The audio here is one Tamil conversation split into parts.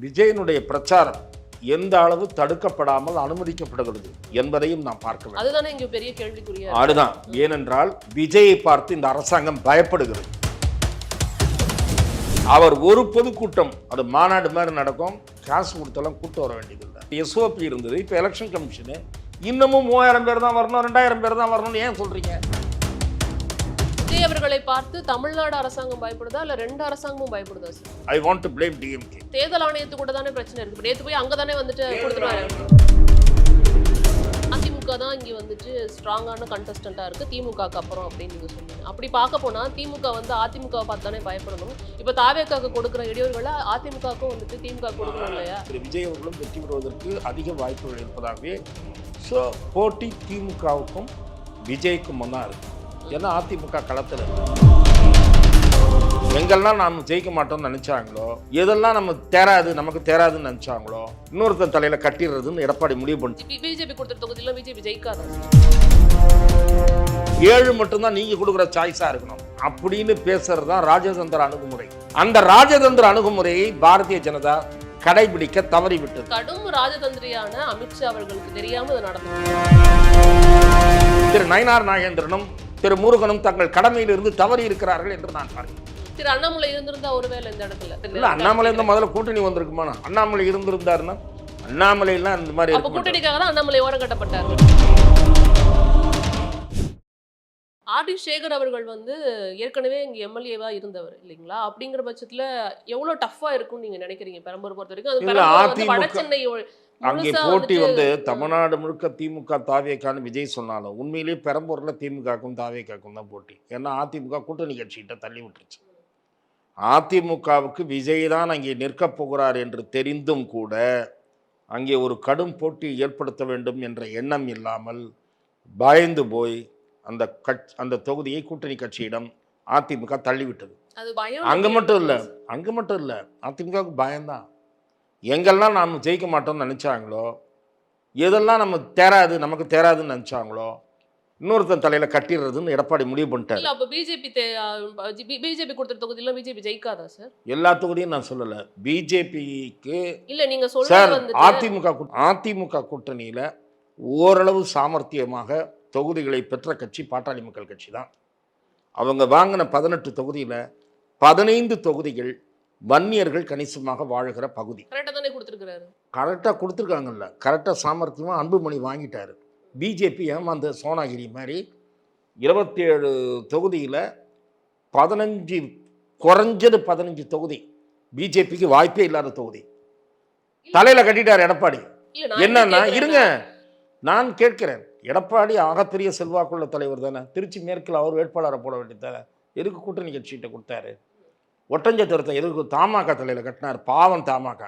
விஜயனுடைய பிரச்சாரம் எந்த அளவு தடுக்கப்படாமல் அனுமதிக்கப்படுகிறது என்பதையும் நாம் பார்க்க வேண்டும். அதுதானே இங்க பெரிய கேள்விக்குறியா. அதுதான். ஏனென்றால் விஜயை பார்த்து இந்த அரசாங்கம் பயப்படுகிறது. அவர் ஒரு பொதுக்கூட்டம், அது மாநாடு மாதிரி நடக்கும், காசு கொடுத்தெல்லாம் கூட்டு வர வேண்டியது இல்லை. எஸ்ஓபி இருந்தது. இப்போ எலெக்ஷன் கமிஷனு இன்னமும் 3000 பேர் தான் வரணும், 2000 பேர் தான் வரணும்னு ஏன் சொல்றீங்க? விஜய் அவர்களை பார்த்து தமிழ்நாடு அரசாங்கம் பயப்படுதா இல்ல ரெண்டு அரசாங்கமும் பயப்படுதா sir? I want to blame DMK. தேர்தல் ஆணையத்து கூட தானே பிரச்சனை இருக்கு. நேத்து போய் அங்க தானே வந்துட்டு கொடுத்துருவாரு. அதிமுக தான் இங்க வந்துட்டு ஸ்ட்ராங்கான கண்டஸ்டண்டா இருக்கு திமுகக்கு அப்புறம் அப்படின்னு நீங்க சொன்னீங்க. அப்படி பார்க்க போனா திமுக வந்து அதிமுகவை பார்த்து தானே பயப்படணும். இப்ப தாவேக்காக்கு கொடுக்குற இடையூறுகளை அதிமுகவுக்கும் வந்துட்டு திமுக கொடுக்கணும் இல்லையா? விஜய் அவர்களும் வெற்றி பெறுவதற்கு அதிக வாய்ப்புகள் இருப்பதாகவே ஸோ போட்டி திமுகவுக்கும் விஜய்க்கும் தான் இருக்கு. ஏன்னா அதிமுக களத்தில் எங்கெல்லாம் நாம் ஜெயிக்க மாட்டோம்னு நினைச்சாங்களோ, எதெல்லாம் நமக்கு தேராதுன்னு நினைச்சாங்களோ, இன்னொருத்தன் தலையில கட்டிடுறதுன்னு எடப்பாடி முடிவு பண்ணி பிஜேபி கொடுத்த தொகுதியில பிஜேபி ஜெயிக்காது. 7 மட்டும்தான் நீங்க கொடுக்குற சாய்ஸா இருக்கணும் அப்படின்னு பேசுறது தான் ராஜதந்திர அணுகுமுறை. அந்த ராஜதந்திர அணுகுமுறையை பாரதிய ஜனதா கடைபிடிக்க தவறிவிட்டது. கடும் ராஜதந்திரியான அமித்ஷா அவர்களுக்கு தெரியாம இது நடந்தது. திரு நயினார் நாகேந்திரனும் திரு முருகனும் தங்கள் கடமையில் இருந்து தவறி இருக்கிறார்கள் என்று நான் பார்க்கிறேன். திரு அண்ணாமலை இருந்திருந்தா ஒருவேளை இந்த இடத்துல இல்ல, அண்ணாமலை இருந்த முதல்ல கூட்டணி வந்திருக்குமா? அண்ணாமலை இருந்திருந்தாருன்னா அண்ணாமலை எல்லாம் இந்த மாதிரி கூட்டணிக்காக தான் அண்ணாமலை ஓரம் கட்டப்பட்டார். ஆர்டி சேகர் அவர்கள் வந்து ஏற்கனவே இங்க எம்எல்ஏவா இருந்தவர் இல்லைங்களா? அப்படிங்கிற பட்சத்துல எவ்வளவு டஃபா இருக்கும்னு நீங்க நினைக்கிறீங்க பெரம்பூர் பொறுத்த வரைக்கும்? வடசென்னை அங்கே போட்டி வந்து தமிழ்நாடு முழுக்க திமுக தாவேக்கான்னு விஜய் சொன்னாலும் உண்மையிலேயே பெரம்பூர்ல திமுகக்கும் தாவேக்காக்கும் தான் போட்டி. ஏன்னா அதிமுக கூட்டணி கட்சிகிட்ட தள்ளி விட்டுருச்சு. அதிமுகவுக்கு விஜய் தான் அங்கே நிற்கப் போகிறார் என்று தெரிந்தும் கூட அங்கே ஒரு கடும் போட்டி ஏற்படுத்த வேண்டும் என்ற எண்ணம் இல்லாமல் பயந்து போய் அந்த தொகுதியை கூட்டணி கட்சியிடம் அதிமுக தள்ளிவிட்டது. அங்க மட்டும் இல்லை அதிமுகவுக்கு பயம்தான். எங்கெல்லாம் நாம் ஜெயிக்க மாட்டோம்னு நினைச்சாங்களோ, எதெல்லாம் நமக்கு தேராதுன்னு நினைச்சாங்களோ, இன்னொருத்தன் தலையில கட்டிடுறதுன்னு எடப்பாடி முடிவு பண்ணிட்டாரு. அப்ப பிஜேபி கொடுத்த தொகுதியில பிஜேபி ஜெயிக்காதா சார்? எல்லா தொகுதியும் நான் சொல்லல. பிஜேபிக்கு இல்ல, நீங்க சொல்றது அதிமுக கூட்டணியில ஓரளவு சாமர்த்தியமாக தொகுதிகளை பெற்ற கட்சி பாட்டாளி மக்கள் கட்சி தான். அவங்க வாங்கின 18 தொகுதியில 15 தொகுதிகள் வன்னியர்கள் கணிசமாக வாழுகிற பகுதி. கரெக்டாக கொடுத்துருக்காங்கல்ல, கரெக்டாக சாமர்த்தியமாக அன்புமணி வாங்கிட்டாரு. பிஜேபி ஏமாந்த சோனாகிரி மாதிரி 27 தொகுதியில் 15 குறைஞ்சது 15 தொகுதி பிஜேபிக்கு வாய்ப்பே இல்லாத தொகுதி தலையில் கட்டிட்டார் எடப்பாடி. என்னன்னா இருங்க, நான் கேட்கிறேன், எடப்பாடி ஆகப்பெரிய செல்வாக்குள்ள தலைவர் தானே. திருச்சி மேற்கில் அவர் வேட்பாளரை போட வேண்டியதானே, எதுக்கு கூட்டணி கட்சிகிட்ட கொடுத்தாரு? ஒட்டஞ்சத்திரத்தை எதுக்கு தமாக தலையில் கட்டினார்? பாவம் தமாக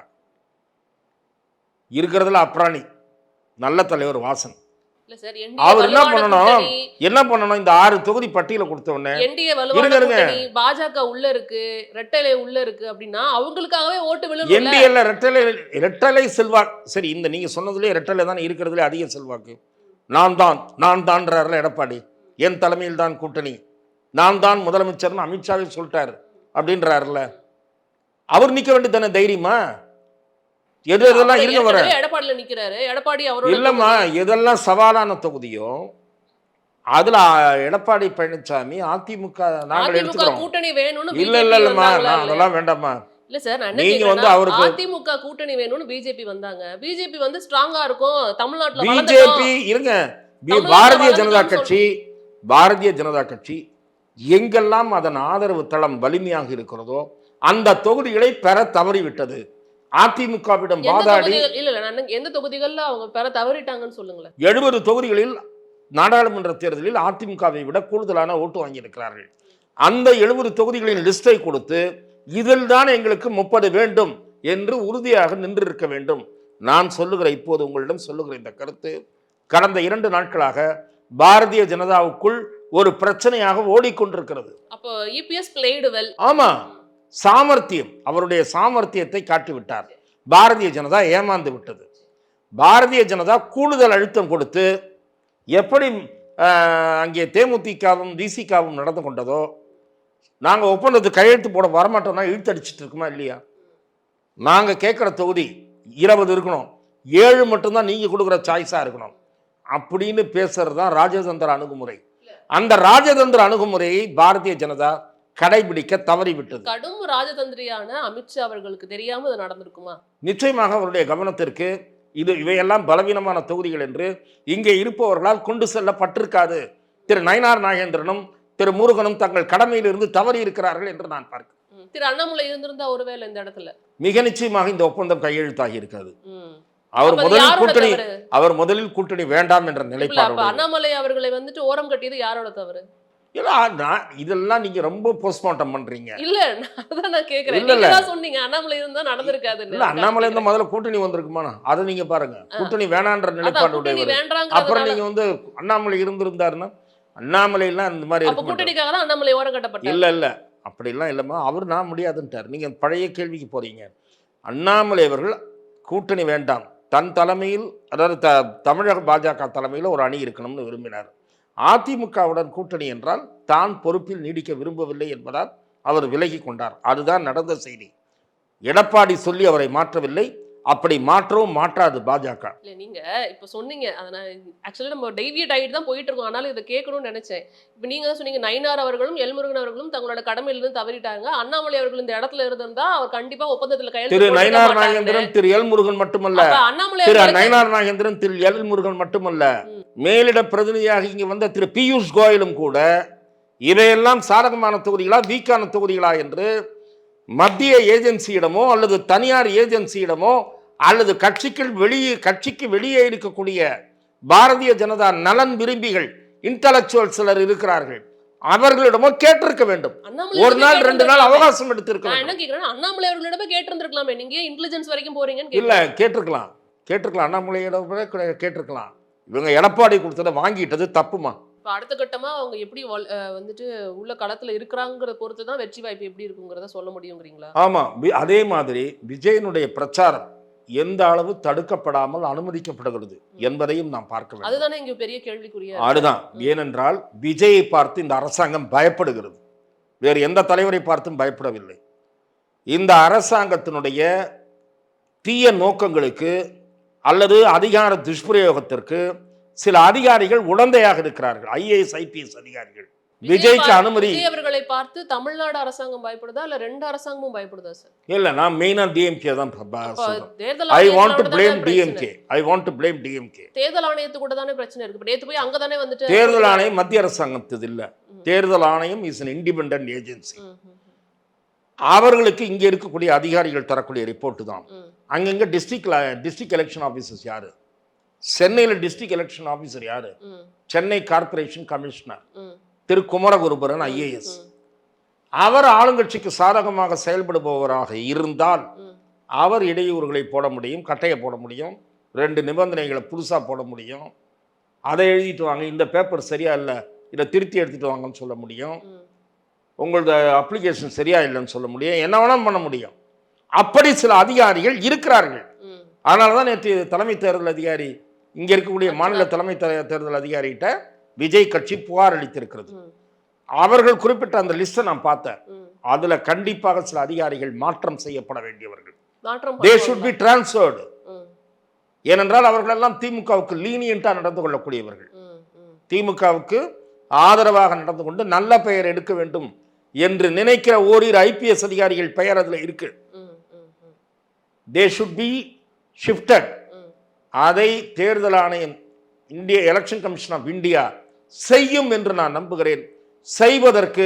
இருக்கிறதுல அப்ராணி, நல்ல தலைவர் வாசன். அவர் என்ன பண்ணணும் இந்த 6 தொகுதி பட்டியல கொடுத்த உடனே பாஜக உள்ள இருக்கு, ரெட்டலை உள்ள இருக்கு அப்படின்னா அவங்களுக்காகவே ஓட்டு விழும். என்டிஏல ரெட்டலை செல்வாக்கு. சரி, இந்த நீங்க சொன்னதுலேயே ரெட்டலை தான் இருக்கிறதுல அதிக செல்வாக்கு. நான் தான்றாருல எடப்பாடி, என் தலைமையில் தான் கூட்டணி, நான் தான் முதலமைச்சர்னு அமித்ஷாவே சொல்லிட்டாரு அப்படின்றாருல. அவர் நிக்க வேண்டிய தானே தைரியமா? எதெல்லாம் இருங்க வர எடப்பாடியில நிக்கிறாரு. எடப்பாடி இல்லம்மா, எதெல்லாம் சவாலான தொகுதியோ அதுல எடப்பாடி பழனிசாமி அதிமுக நாங்கள் எடுத்துக்கிறோம். கூட்டணி வேணும்னு இல்லம்மா, அதெல்லாம் வேண்டாமா. இல்ல சார், நீங்க வந்து அவருக்கு அதிமுக கூட்டணி வேணும்னு பிஜேபி வந்தாங்க. பிஜேபி வந்து ஸ்ட்ராங்கா இருக்கும் தமிழ்நாட்டுல. பிஜேபி இருங்க, பாரதிய ஜனதா கட்சி எங்கெல்லாம் அதன் ஆதரவு தளம் வலிமையாக இருக்கிறதோ அந்த தொகுதிகளை பெற தவறிவிட்டது. அதிமுகவிடம் வாதாடி எந்த தொகுதிகளில் அவங்க பெற தவறிட்டாங்கன்னு சொல்லுங்களேன். 70 தொகுதிகளில் நாடாளுமன்ற தேர்தலில் அதிமுகவை விட கூடுதலான ஓட்டு வாங்கியிருக்கிறார்கள். அந்த 70 தொகுதிகளின் லிஸ்டை கொடுத்து இதில் தான் எங்களுக்கு 30 வேண்டும் என்று உறுதியாக நின்றிருக்க வேண்டும். நான் இப்போது உங்களிடம் சொல்லுகிற இந்த கருத்து கடந்த 2 நாட்களாக பாரதிய ஜனதாவுக்குள் ஒரு பிரச்சனையாக ஓடிக்கொண்டிருக்கிறது. அப்போ EPS played well. ஆமா, சாமர்த்தியம், அவருடைய சாமர்த்தியத்தை காட்டிவிட்டார். பாரதிய ஜனதா ஏமாந்து விட்டது. பாரதிய ஜனதா கூடுதல் அழுத்தம் கொடுத்து எப்படி அங்கே தேமுதிகவும் விசிகவும் நடந்து கொண்டதோ, நாங்கள் ஒப்பந்தத்துக்கு கையெழுத்து போட வரமாட்டோம்னா இழுத்தடிச்சிட்டு இருக்குமா இல்லையா? நாங்கள் கேட்குற தொகுதி 20 இருக்கணும், 7 மட்டும்தான் நீங்கள் கொடுக்குற சாய்ஸாக இருக்கணும் அப்படின்னு பேசுறது தான் ராஜதந்திர அணுகுமுறை. அந்த ராஜதந்திர அணுகுமுறையை பாரதிய ஜனதா கடைபிடிக்க தவறிவிட்டது. கடும் ராஜதந்திரியான அமித்ஷா அவர்களுக்கு தெரியாம இது நடந்திருக்குமா? நிச்சயமாக அவருடைய கவனத்திற்கு இவையெல்லாம் பலவீனமான தொகுதிகள் என்று இங்கே இருப்பவர்களால் கொண்டு செல்லப்பட்டிருக்காது. திரு நயினார் நாகேந்திரனும் திரு முருகனும் தங்கள் கடமையில் இருந்து தவறி இருக்கிறார்கள் என்று நான் பார்க்கிறேன். திரு அண்ணாமலை இருந்திருந்தா ஒருவேளை இந்த இடத்துல மிக நிச்சயமாக இந்த ஒப்பந்தம் கையெழுத்தாகி இருக்காது. அவர் முதலில் கூட்டணி வேண்டாம் என்ற நிலைப்பாடு. அண்ணாமலை அவர்களை வந்துட்டு ஓரம் கட்டியது யாரோட தவறு? இதெல்லாம் நீங்க ரொம்ப போஸ்ட்மார்ட்டம் பண்றீங்க. இல்ல அதான் நான் கேக்குறேன். நீங்க சொன்னீங்க அண்ணாமலை இருந்தா நடந்திருக்காது. இல்ல அண்ணாமலை இருந்தா முதல்ல கூட்டணி வந்திருக்குமா? அதை நீங்க பாருங்க. கூட்டணி வேணான்ற நிலைப்பாடு உடையவர். அப்புறம் நீங்க வந்து அண்ணாமலை இருந்திருந்தாருன்னா அண்ணாமலை எல்லாம் இந்த மாதிரி கூட்டணிக்காக தான் அண்ணாமலை ஓரம் கட்டப்பட்டார். இல்ல அப்படிலாம் இல்லம்மா. அவர் நான் முடியாதுன்ட்டார். நீங்க பழைய கேள்விக்கு போறீங்க. அண்ணாமலை அவர்கள் கூட்டணி வேண்டாம், தன் தலைமையில், அதாவது தமிழக பாஜக தலைமையில் ஒரு அணி இருக்கணும்னு விரும்பினார். அதிமுகவுடன் கூட்டணி என்றால் தான் பொறுப்பில் நீடிக்க விரும்பவில்லை என்பதால் அவர் விலகி கொண்டார். அதுதான் நடந்த செய்தி. எடப்பாடி சொல்லி அவரை மாற்றவில்லை, அப்படி மாற்றவும் மாற்றாது பாஜக. இல்ல நீங்க இப்ப சொன்னீங்க, ஆக்சுவலி நம்ம டெய்வியேட் ஆகிட்டு தான் போயிட்டு இருக்கோம். ஆனாலும் இதை கேட்கணும்னு நினைச்சேன். இப்ப நீங்க தான் சொன்னீங்க நயினார் அவர்களும் எல்முருகன் அவர்களும் தங்களோட கடமையிலிருந்து தவறிட்டாங்க. அண்ணாமலை அவர்கள் இந்த இடத்துல இருந்தா அவர் கண்டிப்பா ஒப்பந்தத்துல கையெழுத்து. திரு நயினார் நாகேந்திரன், திரு எல்முருகன் மட்டுமல்ல, திரு நயினார் நாகேந்திரன், திரு எல்முருகன் மட்டுமல்ல, மேலிட பிரதிநிதியாக இங்க வந்த திரு பியூஷ் கோயலும் கூட இவையெல்லாம் சாதகமான தொகுதிகளா வீக்கான தொகுதிகளா என்று மத்திய ஏஜென்சியிடமோ அல்லது தனியார் ஏஜென்சியிடமோ அல்லது கட்சிக்கு வெளியே இருக்கக்கூடிய பாரதிய ஜனதா நலன் விரும்பிகள் இன்டலெக்சுவல் சிலர் இருக்கிறார்கள், அவர்களிடமோ கேட்டிருக்க வேண்டும். ஒரு நாள் 2 நாள் அவகாசம் எடுத்திருக்கலாம். என்ன கேக்குறேன், அண்ணாமலை அவர்களிடமே கேட்டிருந்திருக்கலாமே. நீங்க இன்டெலிஜென்ஸ் வரைக்கும் போறீங்கன்னு இல்ல கேட்டிருக்கலாம். அண்ணாமலையிடம் கேட்டிருக்கலாம். இவங்க எடப்பாடி கொடுத்ததை வாங்கிட்டது தப்புமா? அடுத்த கட்டமா அவங்க எப்படி வந்துட்டு உள்ள களத்துல இருக்கிறாங்கிற பொறுத்து தான் வெற்றி வாய்ப்பு எப்படி இருக்குங்கிறத சொல்ல முடியுங்கிறீங்களா? ஆமா, அதே மாதிரி விஜயனுடைய பிரச்சாரம் எந்த அளவு தடுக்கப்படாமல் அனுமதிக்கப்படுகிறது என்பதையும் நாம் பார்க்க வேண்டும். அதுதானே இங்க பெரிய கேள்விக்குரிய. அதுதான். ஏனென்றால் விஜயை பார்த்து இந்த அரசாங்கம் பயப்படுகிறது, வேறு எந்த தலைவரை பார்த்தும் பயப்படவில்லை. இந்த அரசாங்கத்தினுடைய தீய நோக்கங்களுக்கு அல்லது அதிகார துஷ்பிரயோகத்திற்கு சில அதிகாரிகள் உடந்தையாக இருக்கிறார்கள். IAS IPS அதிகாரிகள் விஜய்க்கு அனுமதி. அவர்களை பார்த்து தமிழ்நாடு அரசாங்கம் பயப்படுதா இல்ல 2 அரசாங்கமும் பயப்படுதா சார்? இல்ல, நான் மெயினா DMK தான் சொல்றேன். I want to blame DMK. தேர்தல் ஆணையத்து கூட தானே பிரச்சனை இருக்கு. நேத்து போய் அங்க தானே வந்துட்டு தேர்தல் ஆணையம் மத்திய அரசாங்கத்து இல்ல. தேர்தல் ஆணையம் இஸ் an independent agency. அவர்களுக்கு இங்க இருக்கக்கூடிய அதிகாரிகள் தரக்கூடிய ரிப்போர்ட் தான். அங்கங்க டிஸ்ட்ரிக்ட் எலெக்ஷன் ஆபீசர்ஸ் யாரு? சென்னையில் டிஸ்ட்ரிக்ட் எலெக்ஷன் ஆபீசர் யாரு? சென்னை கார்பரேஷன் கமிஷனர் திரு குமரகுருபரன் IAS. அவர் ஆளுங்கட்சிக்கு சாதகமாக செயல்படுபவராக இருந்தால் அவர் இடையூறுகளை போட முடியும், கட்டையை போட முடியும், 2 நிபந்தனைகளை புதுசா போட முடியும். அதை எழுதிட்டு வாங்க, இந்த பேப்பர் சரியா இல்லை, இதை திருத்தி எடுத்துட்டு வாங்கன்னு சொல்ல முடியும். உங்களோட அப்ளிகேஷன் சரியா இல்லைன்னு சொல்ல முடியும், என்ன வேணாலும் பண்ண முடியும். அப்படி சில அதிகாரிகள் இருக்கிறார்கள். அதனாலதான் நேற்று தலைமை தேர்தல் அதிகாரி, இங்க இருக்கக்கூடிய மாநில தலைமை தேர்தல் அதிகாரிகிட்ட விஜய் கட்சி புகார் அளித்திருக்கிறது. அவர்கள் குறிப்பிட்ட அந்த லிஸ்ட்டை நான் பார்த்தேன். அதுல கண்டிப்பாக சில அதிகாரிகள் மாற்றம் செய்யப்பட வேண்டியவர்கள். They should be transferred. ஏனென்றால் அவர்கள் எல்லாம் திமுகவுக்கு லீனியண்டா நடந்து கொள்ளக்கூடியவர்கள், திமுகவுக்கு ஆதரவாக நடந்து கொண்டு நல்ல பெயர் எடுக்க வேண்டும் என்று நினைக்கிற ஓரிரு IPS அதிகாரிகள் பெயர் அதுல இருக்கு. They should be shifted. அதை தேர்தல் ஆணையம், இந்திய எலெக்ஷன் கமிஷன் ஆஃப் இந்தியா செய்யும் என்று நான் நம்புகிறேன். செய்வதற்கு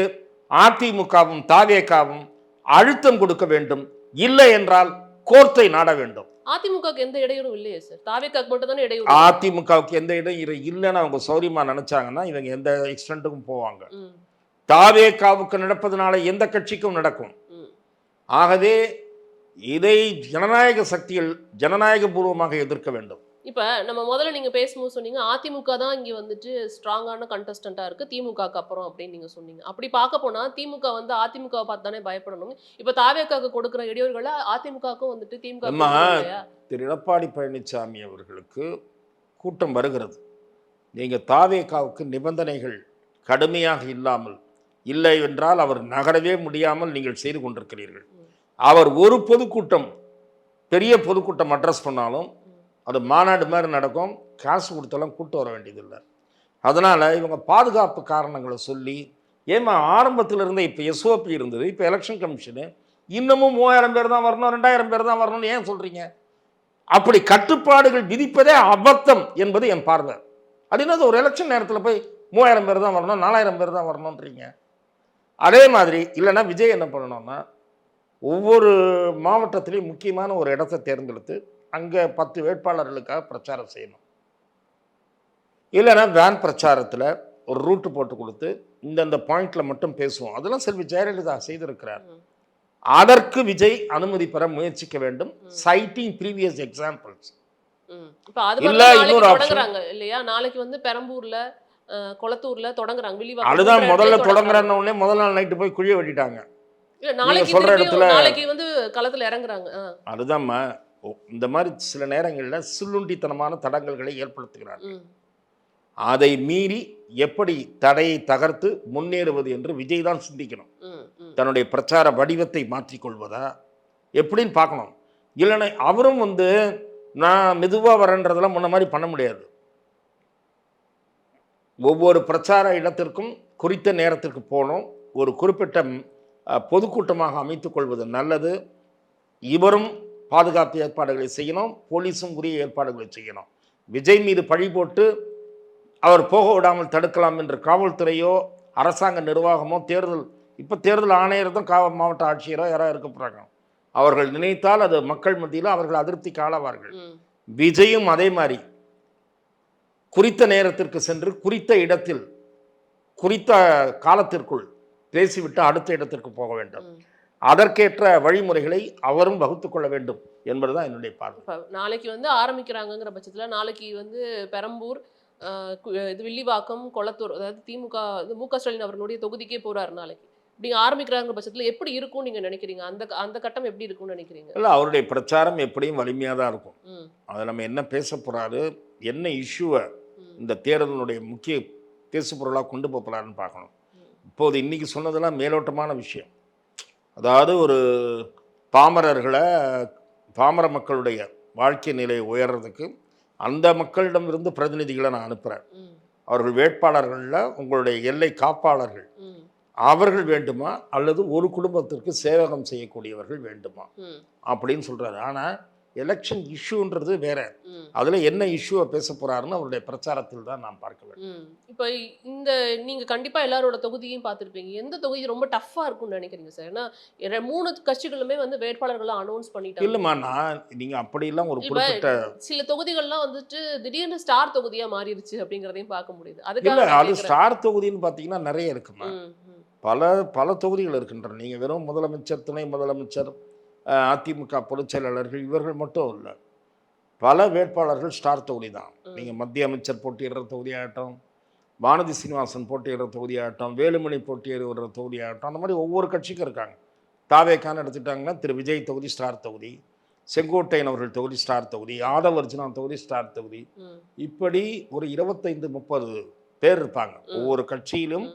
அதிமுகவும் தாவேகாவும் அழுத்தம் கொடுக்க வேண்டும். இல்லை என்றால் கோர்ட்டை நாட வேண்டும். அதிமுகவுக்கு எந்த இடையூறும் இல்லையே சார், தாவேகாவுக்கு மட்டும் தானே இடையூறு. அதிமுகவுக்கு எந்த இடையூறும் இல்லைன்னு அவங்க சௌரியமா நினைச்சாங்கன்னா இவங்க எந்த எக்ஸ்டென்ட்டுக்கும் போவாங்க. தாவேகாவுக்கு நடப்பதனால எந்த கட்சிக்கும் நடக்கும். ஆகவே இதை ஜனநாயக சக்திகள் ஜனநாயக பூர்வமாக எதிர்க்க வேண்டும். இப்ப நம்ம முதல்ல நீங்க பேசும்போது சொன்னீங்க அதிமுக தான் இங்க வந்துட்டு ஸ்ட்ராங்கான கண்டஸ்டண்டா இருக்கு திமுகக்கு அப்புறம் அப்படின்னு நீங்க சொன்னீங்க. அப்படி பார்க்க போனா திமுக வந்து அதிமுகவை பார்த்து தானே பயப்படணும். இப்ப தாவேகாவுக்கு கொடுக்குற இடையூறுகளை அதிமுகவுக்கும் வந்துட்டு திமுக. திரு எடப்பாடி பழனிசாமி அவர்களுக்கு கூட்டம் வருகிறது. நீங்க தாவேகாவுக்கு நிபந்தனைகள் கடுமையாக இல்லாமல், இல்லை என்றால் அவர் நகரவே முடியாமல் நீங்கள் செய்து கொண்டிருக்கிறீர்கள். அவர் ஒரு பொதுக்கூட்டம் பெரிய பொதுக்கூட்டம் அட்ரஸ் பண்ணாலும் அது மாநாடு மாதிரி நடக்கும், காசு கொடுத்தெல்லாம் கூட்டு வர வேண்டியதில்லை. அதனால் இவங்க பாதுகாப்பு காரணங்களை சொல்லி, ஏமா ஆரம்பத்தில் இருந்த இப்போ எஸ்ஓபி இருந்தது, இப்போ எலெக்ஷன் கமிஷனு இன்னமும் 3000 பேர் தான் வரணும், 2000 பேர் தான் வரணும்னு ஏன் சொல்கிறீங்க? அப்படி கட்டுப்பாடுகள் விதிப்பதே அபத்தம் என்பது என் பார்வை. அது என்னது, ஒரு எலெக்ஷன் நேரத்தில் போய் 3000 பேர் தான் வரணும், 4000 பேர் தான் வரணுன்றீங்க. அதே மாதிரி இல்லைன்னா விஜய் என்ன பண்ணணும்னா, ஒவ்வொரு மாவட்டத்திலையும் முக்கியமான ஒரு இடத்தை தேர்ந்தெடுத்து அங்கே 10 வேட்பாளர்களுக்காக பிரச்சாரம் செய்யணும். இல்லைன்னா வேன் பிரச்சாரத்தில் ஒரு ரூட்டு போட்டு கொடுத்து இந்தந்த பாயிண்ட்ல மட்டும் பேசுவோம். அதெல்லாம் செல்வி ஜெயலலிதா செய்திருக்கிறார். அதற்கு விஜய் அனுமதி பெற முயற்சிக்க வேண்டும், சைட்டிங் ப்ரீவியஸ் எக்ஸாம்பிள்ஸ். இப்போ அது இன்னொரு தொடங்குறாங்க இல்லையா, நாளைக்கு வந்து பெரம்பூர்ல கொளத்தூர்ல தொடங்குறாங்க வில்லிவாக்கம். அதுதான் முதல்ல தொடங்குறேன்னு உடனே முதல் நாள் நைட்டு போய் குழிய வெட்டிட்டாங்க. நாளைக்கு சொல்ற இடத்துல நாளைக்கு வந்து களத்துல இறங்குறாங்க. அதுதான்மா, இந்த மாதிரி சில நேரங்களில் சில்லுண்டித்தனமான தடங்கல்களை ஏற்படுத்துகிறார்கள். அதை மீறி எப்படி தடையை தகர்த்து முன்னேறுவது என்று விஜய் தான் சிந்திக்கணும். தன்னுடைய பிரச்சார வடிவத்தை மாற்றிக்கொள்வதா எப்படின்னு பார்க்கணும். இல்லைன்னா அவரும் வந்து நான் மெதுவாக வரன்றதெல்லாம் முன்ன மாதிரி பண்ண முடியாது. ஒவ்வொரு பிரச்சார இடத்திற்கும் குறித்த நேரத்திற்கு போகணும். ஒரு குறிப்பிட்ட பொதுக்கூட்டமாக அமைத்துக் கொள்வது நல்லது. இவரும் பாதுகாப்பு ஏற்பாடுகளை செய்யணும், போலீஸும் உரிய ஏற்பாடுகளை செய்யணும். விஜய் மீது பழி போட்டு அவர் போக விடாமல் தடுக்கலாம் என்று காவல்துறையோ அரசாங்க நிர்வாகமோ தேர்தல் ஆணையர் தான் மாவட்ட ஆட்சியரோ யாராவது இருக்க போகிறாங்க. அவர்கள் நினைத்தால் அது மக்கள் மத்தியில் அவர்கள் அதிருப்திக்கு ஆளாவார்கள். விஜயும் அதே மாதிரி குறித்த நேரத்திற்கு சென்று குறித்த இடத்தில் குறித்த காலத்திற்குள் பேசிவிட்டு அடுத்த இடத்திற்கு போக வேண்டும். அதற்கேற்ற வழிமுறைகளை அவரும் வகுத்துக் கொள்ள வேண்டும் என்பதுதான் என்னுடைய பார்வை. நாளைக்கு வந்து ஆரம்பிக்கிறாங்கிற பட்சத்தில் நாளைக்கு வந்து பெரம்பூர், இது வில்லிவாக்கம், கொளத்தூர், அதாவது திமுக மு.க. ஸ்டாலின் அவர்களுடைய தொகுதிக்கே போறாரு நாளைக்கு. இப்படி ஆரம்பிக்கிறாங்க பட்சத்தில் எப்படி இருக்கும் நீங்க நினைக்கிறீங்க? அந்த கட்டம் எப்படி இருக்கும்னு நினைக்கிறீங்க? இல்லை, அவருடைய பிரச்சாரம் எப்படியும் வலிமையாக தான் இருக்கும். அதை நம்ம என்ன பேச போறாரு, என்ன இஷ்யூவை இந்த தேர்தலுடைய முக்கிய பேசு பொருளாக கொண்டு போகிறாருன்னு பார்க்கணும். இப்போது இன்னைக்கு சொன்னதெல்லாம் மேலோட்டமான விஷயம். அதாவது ஒரு பாமர மக்களுடைய வாழ்க்கை நிலையை உயர்றதுக்கு அந்த மக்களிடமிருந்து பிரதிநிதிகளை நான் அனுப்புகிறேன். அவர்கள் வேட்பாளர்களில் உங்களுடைய எல்லை காப்பாளர்கள் அவர்கள் வேண்டுமா, அல்லது ஒரு குடும்பத்திற்கு சேவகம் செய்யக்கூடியவர்கள் வேண்டுமா அப்படின்னு சொல்றாரு. ஆனால் எலெக்ஷன் இஷ்யூன்றது வேற. அதுல என்ன இஷ்யூவை பேச போறாருன்னு அவருடைய பிரச்சாரத்தில் தான் நாம் பார்க்க வேண்டும். இப்போ இந்த நீங்க கண்டிப்பா எல்லாரோட தொகுதியும் பார்த்துருப்பீங்க. எந்த தொகுதி ரொம்ப டஃப்பா இருக்கும்னு நினைக்கிறீங்க சார்? ஏன்னா 3 கட்சிகளுமே வந்து வேட்பாளர்களை அனௌன்ஸ் பண்ணிட்டாங்க. இல்லம்மா, நீங்க அப்படிலாம் ஒரு குறிப்பிட்ட சில தொகுதிகள்லாம் வந்துட்டு திடீர்னு ஸ்டார் தொகுதியா மாறிடுச்சு அப்படிங்கிறதையும் பார்க்க முடியுது. அது ஸ்டார் தொகுதின்னு பார்த்தீங்கன்னா நிறைய இருக்குமா, பல தொகுதிகள் இருக்கின்றன. நீங்க வெறும் முதலமைச்சர், துணை முதலமைச்சர், அதிமுக பொதுச் செயலாளர்கள் இவர்கள் மட்டும் இல்லை, பல வேட்பாளர்கள் ஸ்டார் தொகுதி தான். நீங்கள் மத்திய அமைச்சர் போட்டியிடுற தொகுதியாகட்டும், வானதி சீனிவாசன் போட்டியிடுற தொகுதியாகட்டும், வேலுமணி போட்டியிடுற தொகுதியாகட்டும், அந்த மாதிரி ஒவ்வொரு கட்சிக்கும் இருக்காங்க. தாவேக்கான்னு எடுத்துட்டாங்கன்னா திரு விஜய் தொகுதி ஸ்டார் தொகுதி, செங்கோட்டையன் அவர்கள் தொகுதி ஸ்டார் தொகுதி, ஆதவ் அர்ஜுனா தொகுதி ஸ்டார் தொகுதி. இப்படி ஒரு 25-30 பேர் இருப்பாங்க. ஒவ்வொரு கட்சியிலும்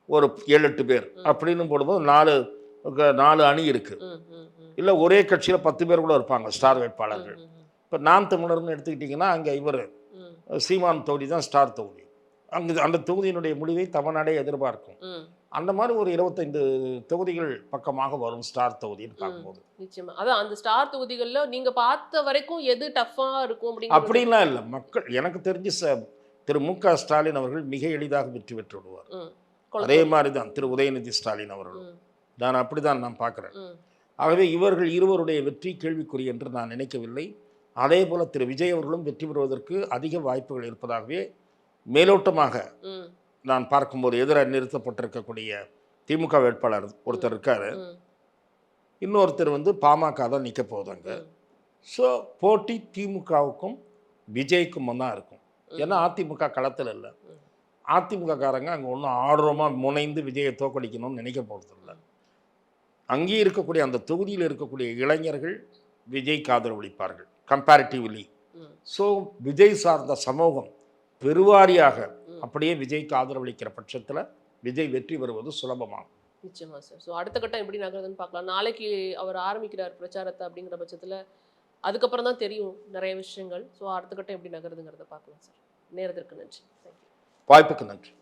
ஒரு 7-8 பேர் அப்படின்னு போடும்போது 4 அணி இருக்கு. இல்லை ஒரே கட்சியில் 10 பேர் கூட இருப்பாங்க ஸ்டார் வேட்பாளர்கள். இப்போ நாம் தமிழர்னு எடுத்துக்கிட்டிங்கன்னா அங்கே இவர் சீமான் தொகுதி தான் ஸ்டார் தொகுதி. அந்த தொகுதியினுடைய முடிவை தமிழ்நாடே எதிர்பார்க்கும். அந்த மாதிரி ஒரு 25 தொகுதிகள் பக்கமாக வரும் ஸ்டார் தொகுதின்னு பார்க்கும்போது. நிச்சயமா. அதான் அந்த ஸ்டார் தொகுதிகளில் நீங்க பார்த்த வரைக்கும் எது டஃப்பா இருக்கும் அப்படின்லாம் இல்லை. மக்கள் எனக்கு தெரிஞ்சு திரு மு.க. ஸ்டாலின் அவர்கள் மிக எளிதாக வெற்றி பெற்று விடுவார். அதே மாதிரி தான் திரு உதயநிதி ஸ்டாலின் அவர்கள். நான் அப்படிதான் நான் பார்க்குறேன். ஆகவே இவர்கள் இருவருடைய வெற்றி கேள்விக்குறி என்று நான் நினைக்கவில்லை. அதே போல திரு விஜய் அவர்களும் வெற்றி பெறுவதற்கு அதிக வாய்ப்புகள் இருப்பதாகவே மேலோட்டமாக நான் பார்க்கும்போது எதிராக நிறுத்தப்பட்டிருக்கக்கூடிய திமுக வேட்பாளர் ஒருத்தர் இருக்காரு, இன்னொருத்தர் வந்து பாமக தான் நிற்க போகுதாங்க. ஸோ போட்டி திமுகவுக்கும் விஜய்க்கும் தான் இருக்கும். ஏன்னா அதிமுக களத்தில் இல்லை. அதிமுக காரங்க அங்கே ஒன்றும் ஆர்வமாக முனைந்து விஜயை தோக்கடிக்கணும்னு நினைக்க போகிறது இல்லை. அங்கே இருக்கக்கூடிய அந்த தொகுதியில் இருக்கக்கூடிய இளைஞர்கள் விஜய்க்கு ஆதரவளிப்பார்கள் கம்பேரிட்டிவ்லி. ஸோ விஜய் சார்ந்த சமூகம் பெருவாரியாக அப்படியே விஜய்க்கு ஆதரவளிக்கிற பட்சத்தில் விஜய் வெற்றி பெறுவது சுலபமாகும். நிச்சயமா சார். ஸோ அடுத்த கட்டம் எப்படி நகருதுன்னு பார்க்கலாம். நாளைக்கு அவர் ஆரம்பிக்கிறார் பிரச்சாரத்தை அப்படிங்கிற பட்சத்தில் அதுக்கப்புறம் தான் தெரியும் நிறைய விஷயங்கள். ஸோ அடுத்த கட்டம் எப்படி நகருதுங்கிறத பார்க்கலாம் சார். நேரத்திற்கு நன்றி. தேங்க்யூ. வாய்ப்புக்கு நன்றி.